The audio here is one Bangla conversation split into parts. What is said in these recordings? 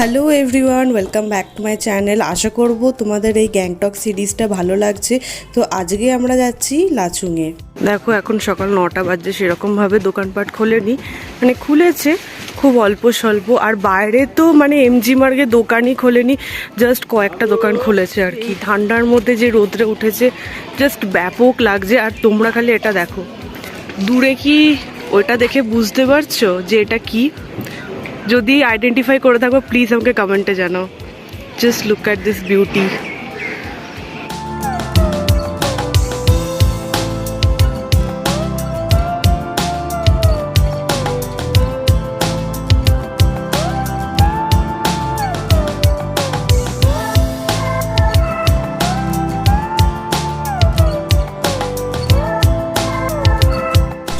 Hello everyone, welcome back to my channel. আশা করব তোমাদের এই গ্যাংটক সিরিজটা ভালো লাগছে। তো আজকে আমরা যাচ্ছি লাচুংয়ে। দেখো এখন সকাল 9টা বাজছে, সেরকমভাবে দোকানপাট খোলেনি, মানে খুলেছে খুব অল্প স্বল্প। আর বাইরে তো মানে এমজি মার্গে দোকানই খোলেনি, জাস্ট কয়েকটা দোকান খুলেছে আর কি। ঠান্ডার মধ্যে যে রোদরে উঠেছে জাস্ট ব্যাপক লাগছে। আর তোমরা খালি এটা দেখো, দূরে কি ওইটা দেখে বুঝতে পারছো যে এটা কি? যদি আইডেন্টিফাই করে থাকো প্লিজ আমাকে কমেন্টে জানাও। Just look at this beauty.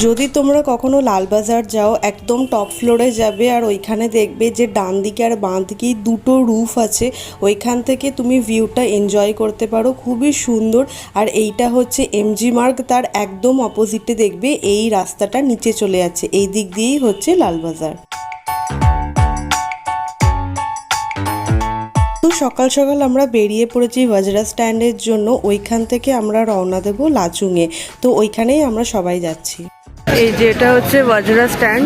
যদি তোমরা কখনো লালবাজার যাও, একদম টপ ফ্লোরে যাবে আর ওইখানে দেখবে যে ডান দিকে আর বাঁ দিকেই দুটো রুফ আছে, ওইখান থেকে তুমি ভিউটা এনজয় করতে পারো, খুবই সুন্দর। আর এইটা হচ্ছে এমজি মার্গ, তার একদম অপোজিটে দেখবে এই রাস্তাটা নিচে চলে যাচ্ছে, এই দিক দিয়েই হচ্ছে লালবাজার। তো সকাল সকাল আমরা বেরিয়ে পড়েছি ভাজরা স্ট্যান্ডের জন্য, ওইখান থেকে আমরা রওনা দেবো লাচুংয়ে। তো ওইখানেই আমরা সবাই যাচ্ছি। এই যে এটা হচ্ছে ভাজরা স্ট্যান্ড।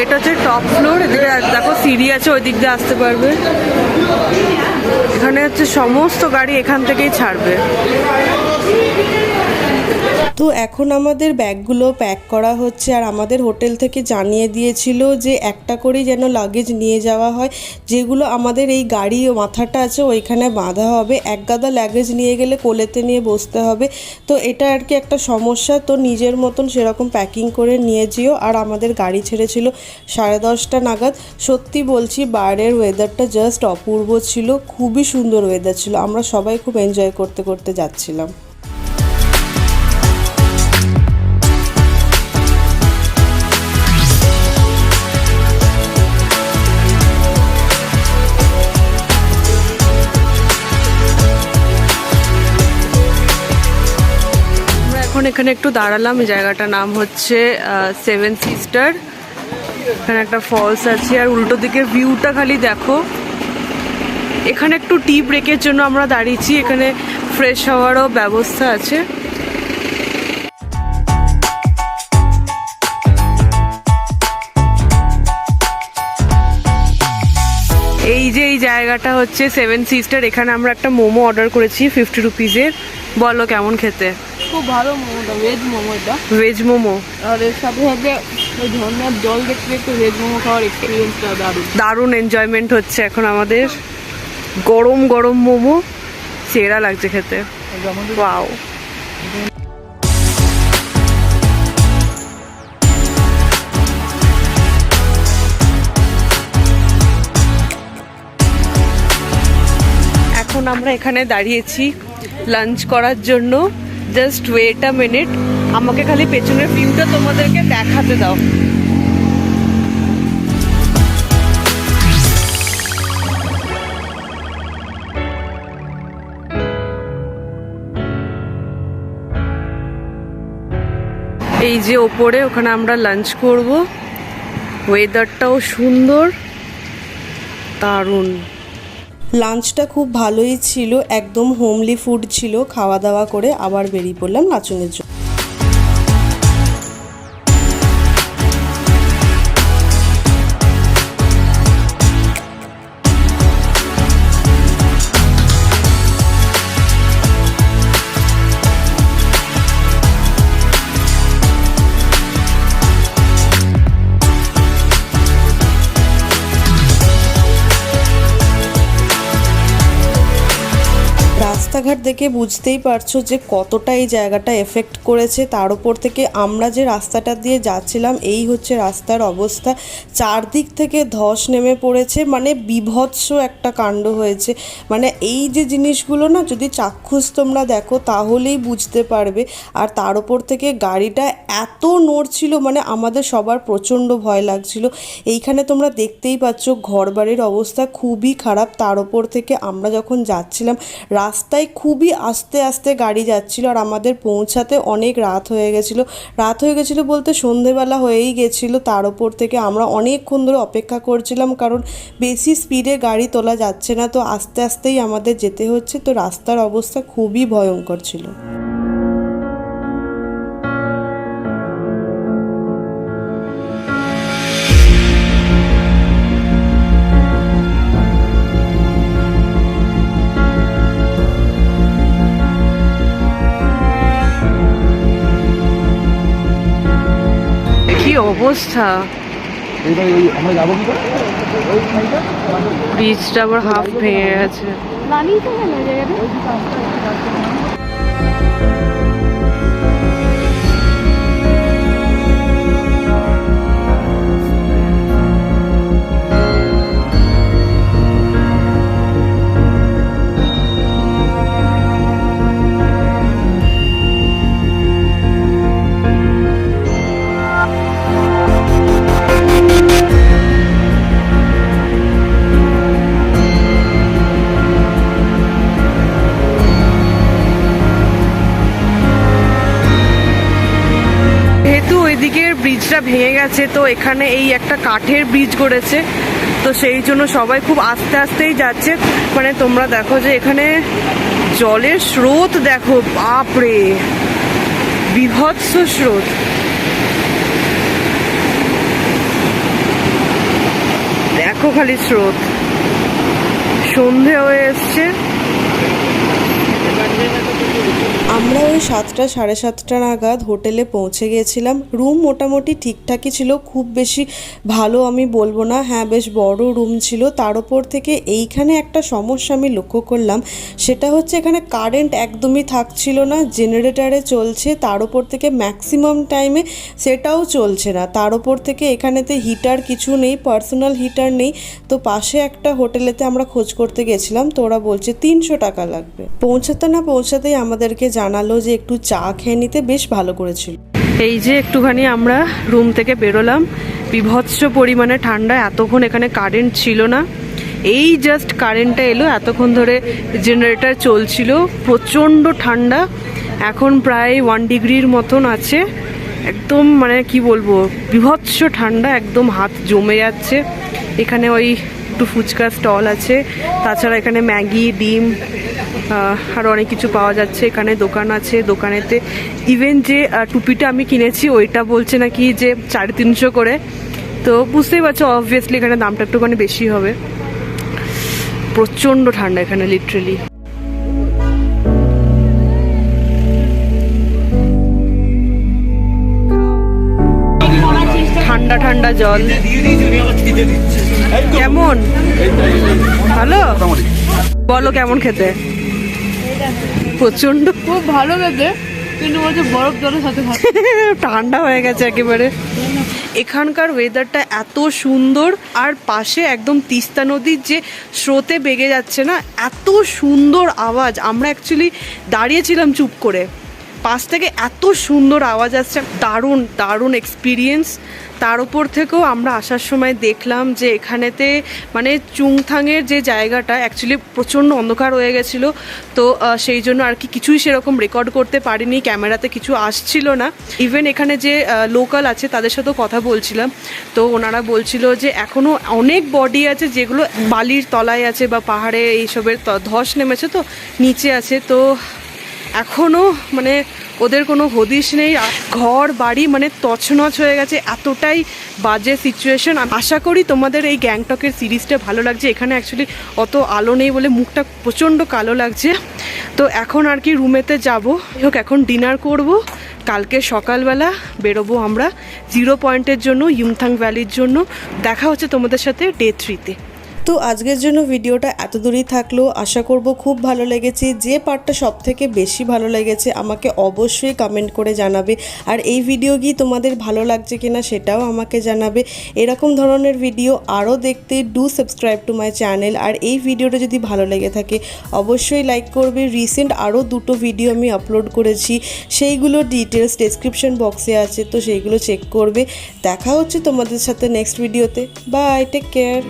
এটা হচ্ছে টপ ফ্লোর, এদিকে দেখো সিঁড়ি আছে, ওই দিক দিয়ে আসতে পারবে। এখানে হচ্ছে সমস্ত গাড়ি এখান থেকেই ছাড়বে। তো এখন আমাদের ব্যাগগুলো প্যাক করা হচ্ছে। আর আমাদের হোটেল থেকে জানিয়ে দিয়েছিল যে একটা করেই যেন লাগেজ নিয়ে যাওয়া হয়, যেগুলো আমাদের এই গাড়ি মাথাটা আছে ওইখানে বাঁধা হবে। এক গাদা লাগেজ নিয়ে গেলে কোলেতে নিয়ে বসতে হবে, তো এটা আর কি একটা সমস্যা। তো নিজের মতন সেরকম প্যাকিং করে নিয়ে যেও। আর আমাদের গাড়ি ছেড়েছিল 10:30 নাগাদ। সত্যি বলছি বাইরের ওয়েদারটা জাস্ট অপূর্ব ছিল, খুবই সুন্দর ওয়েদার ছিল। আমরা সবাই খুব এনজয় করতে করতে যাচ্ছিলাম। এখানে একটু দাঁড়ালাম, এই জায়গাটার নাম হচ্ছে 7 সিস্টার। এখানে একটা ফলস আছে আর উল্টো দিকের ভিউটা খালি দেখো। এখানে একটু টি ব্রেকের জন্য আমরা দাঁড়িয়েছি, এখানে ফ্রেশ হওয়ারও ব্যবস্থা আছে। এই যে এই জায়গাটা হচ্ছে 7 সিস্টার। এখানে আমরা একটা মোমো অর্ডার করেছি 50 রুপিজের। বলো কেমন খেতে? খুব ভালো মোমোটা, ভেজ মোমো। এটা ভেজ মোমো, আর এর সাথে সাথে ওই ঝর্ণার জল দেখতে দেখতে ভেজ মোমো খাওয়ার এক্সপিরিয়েন্সটা দারুণ এনজয়মেন্ট হচ্ছে এখন আমাদের। গরম গরম মোমো, সেরা লাগছে খেতে। ওয়াও। এখন আমরা এখানে দাঁড়িয়েছি লাঞ্চ করার জন্য। জাস্ট ওয়েট আ মিনিট, আমাকে খালি পেছনের ভিউটা তোমাদেরকে দেখাতে দাও। এই যে ওপরে, ওখানে আমরা লাঞ্চ করব। ওয়েদারটাও সুন্দর, দারুণ। লাঞ্চটা খুব ভালোই ছিল, একদম হোমলি ফুড ছিল। খাওয়া দাওয়া করে আবার বেরিয়ে পড়লাম লাচুংয়ের জন্য। রাস্তাঘাট দেখে বুঝতেই পারছো যে কতটা এই জায়গাটা এফেক্ট করেছে। তার উপর থেকে আমরা যে রাস্তাটা দিয়ে যাচ্ছিলাম, এই হচ্ছে রাস্তার অবস্থা। চারদিক থেকে ধস নেমে পড়েছে, মানে বিভৎস একটা কাণ্ড হয়েছে। মানে এই যে জিনিসগুলো না, যদি চাক্ষুষ তোমরা দেখো তাহলেই বুঝতে পারবে। আর তার উপর থেকে গাড়িটা এত নড়ছিল, মানে আমাদের সবার প্রচণ্ড ভয় লাগছিল। এইখানে তোমরা দেখতেই পাচ্ছ ঘরবাড়ির অবস্থা খুবই খারাপ। তার উপর থেকে আমরা যখন যাচ্ছিলাম রাস্তায় খুবই আস্তে আস্তে গাড়ি যাচ্ছিল আর আমাদের পৌঁছাতে অনেক রাত হয়ে গেছিলো বলতে সন্ধেবেলা হয়েই গেছিলো। তার উপর থেকে আমরা অনেকক্ষণ ধরে অপেক্ষা করছিলাম, কারণ বেশি স্পিডে গাড়ি তোলা যাচ্ছে না, তো আস্তে আস্তেই আমাদের যেতে হচ্ছে। তো রাস্তার অবস্থা খুবই ভয়ঙ্কর ছিল। কি অবস্থা, ব্রিজটা আবার হাফ ভেঙে গেছে। ব্রিজটা ভেঙে গেছে, তো এখানে এই একটা কাঠের ব্রিজ করেছে, তো সেই জন্য সবাই খুব আস্তে আস্তেই যাচ্ছে। মানে তোমরা দেখো যে এখানে জলের স্রোত দেখো, বাপরে বীভৎস স্রোত। দেখো খালি স্রোত, সন্ধে হয়ে এসছে। আমরা ওই 7টা সাড়ে 7টা নাগাদ হোটেলে পৌঁছে গিয়েছিলাম। রুম মোটামুটি ঠিকঠাকই ছিল, খুব বেশি ভালো আমি বলবো না, হ্যাঁ বেশ বড় রুম ছিল। তার উপর থেকে এইখানে একটা সমস্যা আমি লক্ষ্য করলাম, সেটা হচ্ছে এখানে কারেন্ট একদমই থাকছিল না, জেনারেটারে চলছে, তার উপর থেকে ম্যাক্সিমাম টাইমে সেটাও চলছে না। তার উপর থেকে এখানেতে হিটার কিছু নেই, পার্সোনাল হিটার নেই। তো পাশে একটা হোটেলেতে আমরা খোঁজ করতে গেছিলাম, তো ওরা বলছে 300 টাকা লাগবে। পৌঁছাতে না পৌঁছাতেই আমাদেরকে জানালো যে একটু চা খেয়ে নিতে, বেশ ভালো করেছিল। এই যে একটুখানি আমরা রুম থেকে বেরোলাম, বিভৎস পরিমাণে ঠান্ডা, এতক্ষণ এখানে কারেন্ট ছিল না, এই জাস্ট কারেন্টটা এলো, এতক্ষণ ধরে জেনারেটর চলছিল, প্রচণ্ড ঠান্ডা। এখন প্রায় 1 ডিগ্রির মতন আছে, একদম মানে কি বলবো, বিভৎস ঠান্ডা, একদম হাত জমে যাচ্ছে। এখানে ওই একটু ফুচকা স্টল আছে, তাছাড়া এখানে ম্যাগি, ডিম আর অনেক কিছু পাওয়া যাচ্ছে। এখানে দোকান আছে, দোকানেতে ইভেন যে টুপিটা আমি কিনেছি ওইটা বলছে নাকি যে 350 করে, তো বুঝতেই পারছো অবভিয়াসলি এখানে দামটা একটুখানি বেশি হবে। প্রচণ্ড ঠান্ডা এখানে লিটারেলি। ঠান্ডা ঠান্ডা জল, কেমন ভালো? বলো কেমন খেতে? প্রচন্ড খুব ভালো খেতে, কিন্তু বলছে বরফ জলের সাথে ঠান্ডা হয়ে গেছে একেবারে। এখানকার ওয়েদারটা এত সুন্দর, আর পাশে একদম তিস্তা নদীর যে স্রোতে বেগে যাচ্ছে না, এত সুন্দর আওয়াজ। আমরা অ্যাকচুয়ালি দাঁড়িয়েছিলাম চুপ করে, পাশ থেকে এত সুন্দর আওয়াজ আসছে, দারুণ দারুণ এক্সপিরিয়েন্স। তার উপর থেকেও আমরা আসার সময় দেখলাম যে এখানেতে মানে চুংথাংয়ের যে জায়গাটা অ্যাকচুয়ালি প্রচণ্ড অন্ধকার হয়ে গেছিলো, তো সেই জন্য আর কি কিছুই সেরকম রেকর্ড করতে পারিনি, ক্যামেরাতে কিছু আসছিল না। ইভেন এখানে যে লোকাল আছে তাদের সাথেও কথা বলছিলাম, তো ওনারা বলছিল যে এখনও অনেক বডি আছে যেগুলো বালির তলায় আছে বা পাহাড়ে এইসবের ধস নেমেছে, তো নিচে আছে, তো এখনও মানে ওদের কোনো হদিশ নেই। ঘর বাড়ি মানে তছনছ হয়ে গেছে, এতটাই বাজে সিচুয়েশন। আশা করি তোমাদের এই গ্যাংটকের সিরিজটা ভালো লাগছে। এখানে অ্যাকচুয়ালি অত আলো নেই বলে মুখটা প্রচণ্ড কালো লাগছে। তো এখন আর কি রুমেতে যাবো, হোক এখন ডিনার করব, কালকে সকালবেলা বেরোবো আমরা 0 পয়েন্টের জন্য, ইউমথাং ভ্যালির জন্য। দেখা হচ্ছে তোমাদের সাথে ডে 3-তে। তো আজকের জন্য ভিডিওটা এত দূরই থাকলো, আশা করব খুব ভালো লেগেছে। যে পার্টটা সব থেকে বেশি ভালো লেগেছে আমাকে অবশ্যই কমেন্ট করে জানাবে, আর এই ভিডিও কি তোমাদের ভালো লাগছে কিনা সেটাও আমাকে জানাবে। এরকম ধরনের ভিডিও আরও দেখতে do subscribe to my channel. আর এই ভিডিওটা যদি ভালো লেগে থাকে অবশ্যই লাইক করবে। রিসেন্ট আরও 2টো ভিডিও আমি আপলোড করেছি, সেইগুলোর ডিটেলস ডেসক্রিপশন বক্সে আছে, তো সেইগুলো চেক করবে। দেখা হচ্ছে তোমাদের সাথে নেক্সট ভিডিওতে। Bye, take care.